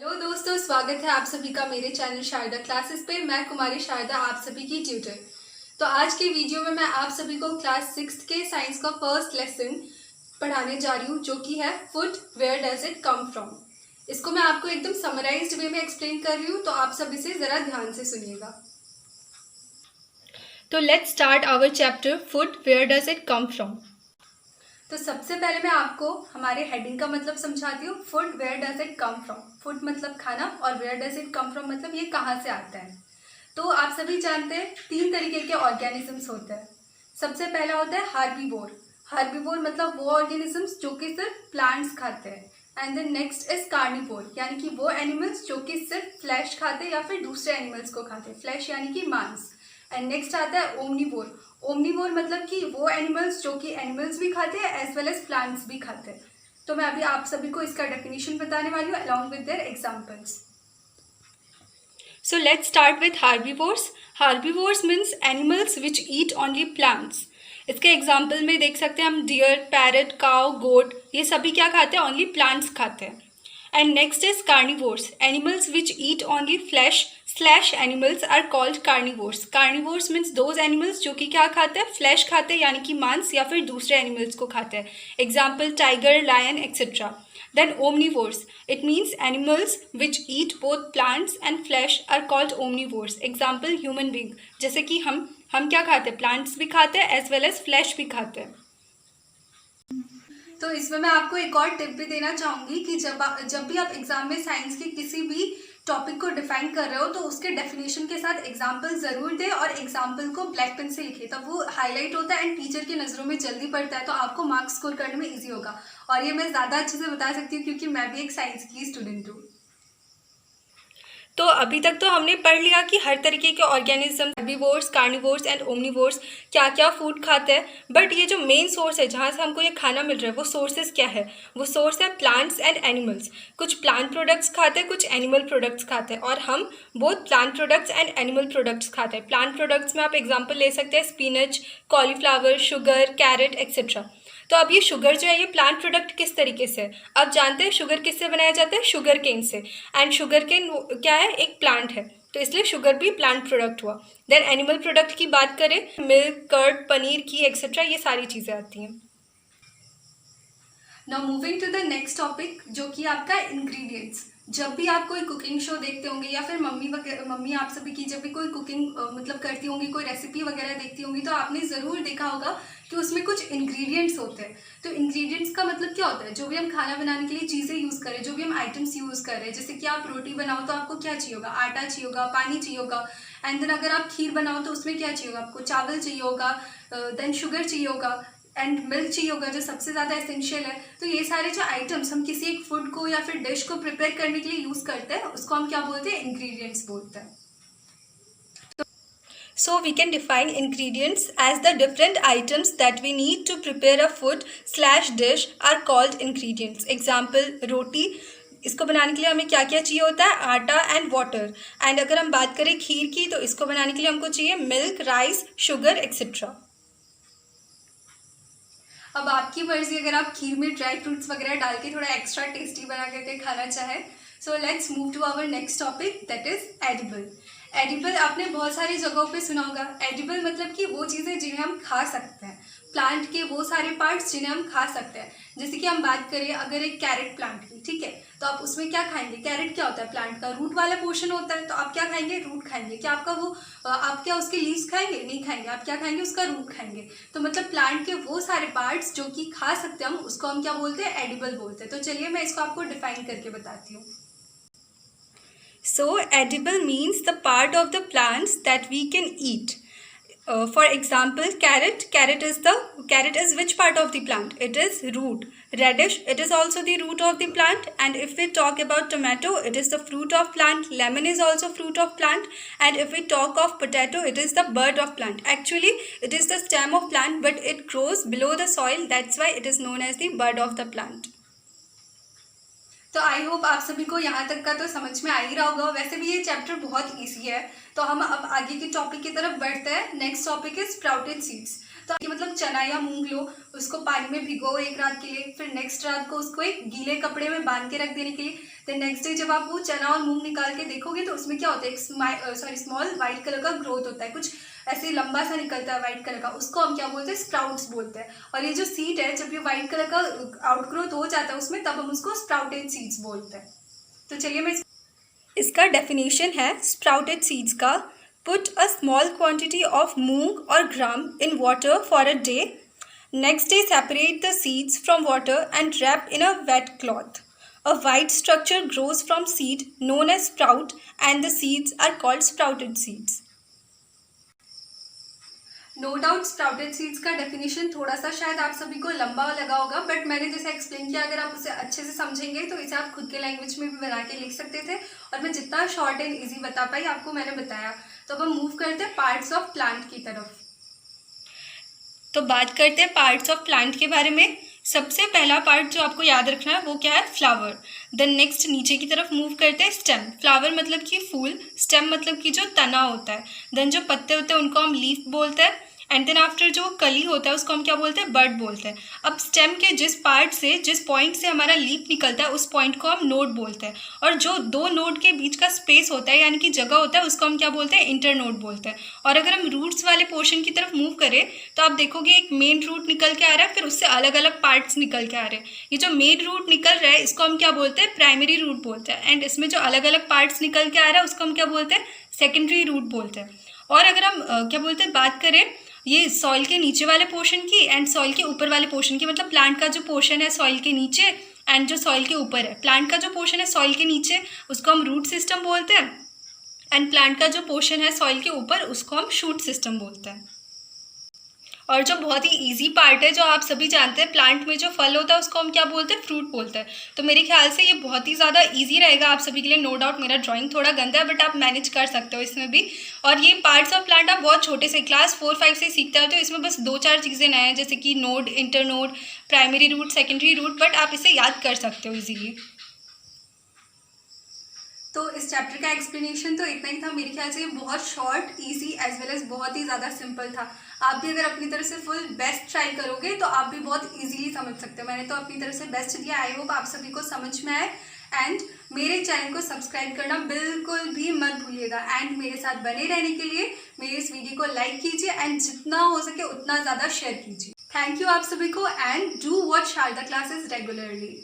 Hello दोस्तों, स्वागत है आप सभी का मेरे चैनल शारदा क्लासेस पे। मैं कुमारी शारदा आप सभी की ट्यूटर। तो आज की वीडियो में मैं आप सभी को क्लास 6 के साइंस का फर्स्ट लेसन पढ़ाने जा रही हूँ, जो कि है food where does it come from. इसको मैं आपको एकदम समराइज्ड वे में एक्सप्लेन कर रही हूँ, तो आप सब इसे ज़रा ध्यान से सुनिएगा। तो let's start our chapter food where does it come from. तो सबसे पहले मैं आपको हमारे हेडिंग का मतलब समझाती हूँ। Food where does it come from. Food मतलब खाना और where does it come from मतलब ये कहाँ से आता है। तो आप सभी जानते हैं 3 तरीके के ऑर्गेनिजम्स होते हैं। सबसे पहला होता है हार्बीवोर। हार्बीवोर मतलब वो ऑर्गेनिजम्स जो कि सिर्फ प्लांट्स खाते हैं। And then next is carnivore, यानी कि वो एनिमल्स जो कि सिर्फ फ्लैश खाते हैं या फिर दूसरे एनिमल्स को खाते हैं। फ्लैश यानी कि मांस। एंड नेक्स्ट आता है ओमनीवोर। ओमनीवोर मतलब कि वो एनिमल्स जो कि एनिमल्स भी खाते हैं एज वेल एज प्लांट्स भी खाते हैं। तो मैं अभी आप सभी को इसका डेफिनेशन बताने वाली हूँ along with their examples. So let's start with herbivores. Herbivores means animals which eat only plants. इसके एग्जाम्पल में देख सकते हैं हम डियर, पैरट, काउ, गोट, ये सभी क्या खाते हैं? ओनली प्लांट्स खाते हैं। And next is carnivores. Animals which eat only flesh slash animals are called carnivores. Carnivores means those animals जो कि क्या खाते हैं? फ्लैश खाते हैं, यानी कि मांस या फिर दूसरे एनिमल्स को खाते हैं। Example tiger, lion etcetera. Then omnivores, it means animals which eat both plants and flesh are called omnivores. Example human being, जैसे कि हम क्या खाते हैं? प्लांट्स भी खाते हैं एज वेल एज फ्लैश भी खाते हैं। तो इसमें मैं आपको एक और टिप भी देना चाहूँगी कि जब भी आप एग्जाम में साइंस के किसी भी टॉपिक को डिफाइन कर रहे हो तो उसके डेफिनेशन के साथ एग्जाम्पल ज़रूर दे और एग्जाम्पल को ब्लैक पेन से लिखे, तब वो हाईलाइट होता है एंड टीचर की नज़रों में जल्दी पड़ता है, तो आपको मार्क्स स्कोर करने में ईजी होगा। और ये मैं ज़्यादा अच्छे से बता सकती हूँ क्योंकि मैं भी एक साइंस की स्टूडेंट हूँ। तो अभी तक तो हमने पढ़ लिया कि हर तरीके के ऑर्गेनिज्म, हेर्बिवोर्स, कार्निवोर्स एंड ओमनिवोर्स क्या क्या फूड खाते हैं। बट ये जो मेन सोर्स है जहाँ से हमको ये खाना मिल रहा है, वो सोर्सेज क्या है? वो सोर्स है प्लांट्स एंड एनिमल्स। कुछ प्लांट प्रोडक्ट्स खाते हैं, कुछ एनिमल प्रोडक्ट्स खाते हैं, और हम both plant products and animal products खाते हैं। प्लांट प्रोडक्ट्स में आप एग्जाम्पल ले सकते हैं spinach, cauliflower, sugar, carrot etcetera. तो अब ये शुगर जो है ये प्लांट प्रोडक्ट किस तरीके से है? अब जानते हैं शुगर किससे बनाया जाता है? शुगर केन से। एंड शुगर केन क्या है? एक प्लांट है, तो इसलिए शुगर भी प्लांट प्रोडक्ट हुआ। देन एनिमल प्रोडक्ट की बात करें, milk, curd, paneer, ghee etcetera, ये सारी चीज़ें आती हैं। Now moving to the next topic, जो कि आपका इंग्रेडिएंट्स। जब भी आप कोई कुकिंग शो देखते होंगे या फिर मम्मी आप सभी की जब भी कोई कुकिंग मतलब करती होंगी, कोई रेसिपी वगैरह देखती होंगी, तो आपने ज़रूर देखा होगा कि उसमें कुछ इंग्रेडिएंट्स होते हैं। तो इंग्रेडिएंट्स का मतलब क्या होता है? जो भी हम खाना बनाने के लिए चीज़ें यूज़ करें, जो भी हम आइटम्स यूज़ कर रहे हैं, जैसे कि आप रोटी बनाओ तो आपको क्या चाहिए होगा? आटा चाहिए होगा, पानी चाहिए होगा। एंड देन अगर आप खीर बनाओ तो उसमें क्या चाहिए होगा? आपको चावल चाहिए होगा, देन शुगर चाहिए होगा एंड मिल्क चाहिए होगा, जो सबसे ज़्यादा एसेंशियल है। तो ये सारे जो आइटम्स हम किसी एक फूड को या फिर डिश को प्रिपेयर करने के लिए यूज़ करते हैं, उसको हम क्या बोलते हैं? इंग्रेडिएंट्स बोलते हैं। So we can define ingredients as the different items that we need to prepare a food slash dish are called ingredients. Example रोटी, इसको बनाने के लिए हमें क्या क्या चाहिए होता है? आटा एंड वाटर। एंड अगर हम बात करें खीर की, तो इसको बनाने के लिए हमको चाहिए मिल्क, राइस, शुगर एक्सेट्रा। अब आपकी मर्जी, अगर आप खीर में ड्राई फ्रूट्स वगैरह डाल के थोड़ा एक्स्ट्रा टेस्टी बना करके खाना चाहें। So let's move to our next topic, that is edible. Edible आपने बहुत सारी जगहों पे सुना होगा। एडिबल मतलब कि वो चीज़ें जिन्हें हम खा सकते हैं, प्लांट के वो सारे पार्ट्स जिन्हें हम खा सकते हैं। जैसे कि हम बात करें अगर एक कैरेट प्लांट की, ठीक है, तो आप उसमें क्या खाएंगे? कैरेट क्या होता है? प्लांट का रूट वाला पोर्शन होता है, तो आप क्या खाएंगे? रूट खाएंगे। क्या आपका वो आप क्या उसके लीव्स खाएंगे? नहीं खाएंगे। आप क्या खाएंगे? उसका रूट खाएंगे। तो मतलब प्लांट के वो सारे पार्ट्स जो कि खा सकते हैं हम, उसको हम क्या बोलते हैं? एडिबल बोलते हैं। तो चलिए मैं इसको आपको डिफाइन करके बताती हूँ। So edible means the part of the plants that we can eat. For example, carrot. Carrot is which part of the plant? It is root. Radish, it is also the root of the plant. And if we talk about tomato, it is the fruit of plant. Lemon is also fruit of plant. And if we talk of potato, it is the bud of plant. Actually, it is the stem of plant, but it grows below the soil. That's why it is known as the bud of the plant. तो I hope आप सभी को यहाँ तक का तो समझ में आ ही रहा होगा। वैसे भी ये चैप्टर बहुत इजी है। तो हम अब आगे के टॉपिक की तरफ बढ़ते हैं। Next topic is sprouted seeds. तो ये मतलब चना या मूंग लो, उसको पानी में भिगो एक रात के लिए, फिर नेक्स्ट रात को उसको एक गीले कपड़े में बांध के रख देने के लिए। देन नेक्स्ट डे जब आप वो चना और मूंग निकाल के देखोगे तो उसमें क्या होता है, एक स्मॉल वाइट कलर का ग्रोथ होता है, कुछ ऐसे लंबा सा निकलता है वाइट कलर का, उसको हम क्या बोलते हैं, स्प्राउट्स बोलते हैं। और ये जो सीड है, जब ये वाइट कलर का आउटग्रोथ हो जाता है उसमें, तब हम उसको स्प्राउटेड सीड्स बोलते हैं। तो चलिए मैं इसका डेफिनेशन है स्प्राउटेड सीड्स का, put a small quantity of moong और gram in water for a day, next day separate the seeds from water and wrap in a wet cloth, a white structure grows from seed known as sprout and the seeds are called sprouted seeds. No doubt sprouted seeds का definition थोड़ा सा शायद आप सभी को लंबा लगा होगा, बट मैंने जैसे एक्सप्लेन किया, अगर आप उसे अच्छे से समझेंगे तो इसे आप खुद के लैंग्वेज में भी बना के लिख सकते थे, और मैं जितना शॉर्ट एंड इजी बता पाई आपको मैंने बताया। तो अब हम मूव करते हैं पार्ट्स ऑफ प्लांट की तरफ। तो बात करते हैं पार्ट्स ऑफ प्लांट के बारे में। सबसे पहला पार्ट जो आपको याद रखना है वो क्या है, फ्लावर। देन नेक्स्ट नीचे की तरफ मूव करते हैं स्टेम। फ्लावर मतलब कि फूल, स्टेम मतलब कि जो तना होता है। देन जो पत्ते होते हैं उनको हम लीफ बोलते हैं, एंड देन आफ्टर जो कली होता है उसको हम क्या बोलते हैं, बड बोलते हैं। अब स्टेम के जिस पार्ट से, जिस पॉइंट से हमारा लीफ निकलता है उस पॉइंट को हम नोड बोलते हैं, और जो दो नोड के बीच का स्पेस होता है यानी कि जगह होता है उसको हम क्या बोलते हैं, इंटरनोड बोलते हैं। और अगर हम रूट्स वाले पोर्शन की तरफ मूव करें तो आप देखोगे एक मेन रूट निकल के आ रहा है, फिर उससे अलग अलग पार्ट्स निकल के आ रहे हैं। ये जो मेन रूट निकल रहा है इसको हम क्या बोलते हैं, प्राइमरी रूट बोलते हैं, एंड इसमें जो अलग अलग पार्ट्स निकल के आ रहा है उसको हम क्या बोलते हैं, सेकेंडरी रूट बोलते हैं। और अगर हम क्या बोलते हैं, बात करें ये सॉइल के नीचे वाले पोर्शन की एंड सॉइल के ऊपर वाले पोर्शन की, मतलब प्लांट का जो पोर्शन है सॉइल के नीचे एंड जो सॉइल के ऊपर है, प्लांट का जो पोर्शन है सॉइल के नीचे उसको हम रूट सिस्टम बोलते हैं, एंड प्लांट का जो पोर्शन है सॉइल के ऊपर उसको हम शूट सिस्टम बोलते हैं। और जो बहुत ही इजी पार्ट है जो आप सभी जानते हैं, प्लांट में जो फल होता है उसको हम क्या बोलते हैं, फ्रूट बोलते हैं। तो मेरे ख्याल से ये बहुत ही ज़्यादा इजी रहेगा आप सभी के लिए। नो डाउट मेरा ड्राइंग थोड़ा गंदा है बट आप मैनेज कर सकते हो इसमें भी। और ये पार्ट्स ऑफ प्लांट आप बहुत छोटे से क्लास 4-5 से सीखते हो, तो इसमें बस 2-4 चीज़ें नए हैं, जैसे कि node, internode, primary root, secondary root, but आप इसे याद कर सकते हो ईजीली। तो इस चैप्टर का एक्सप्लेनेशन तो इतना ही था। मेरे ख्याल से ये बहुत short, easy as well as बहुत ही ज़्यादा सिंपल था। आप भी अगर अपनी तरफ से फुल बेस्ट ट्राई करोगे तो आप भी बहुत इजीली समझ सकते हो। मैंने तो अपनी तरफ से बेस्ट दिया। आई होप आप सभी को समझ में आए, एंड मेरे चैनल को सब्सक्राइब करना बिल्कुल भी मत भूलिएगा। एंड मेरे साथ बने रहने के लिए मेरे इस वीडियो को लाइक कीजिए एंड जितना हो सके उतना ज़्यादा शेयर कीजिए। थैंक यू आप सभी को, and do watch Sharda classes regularly.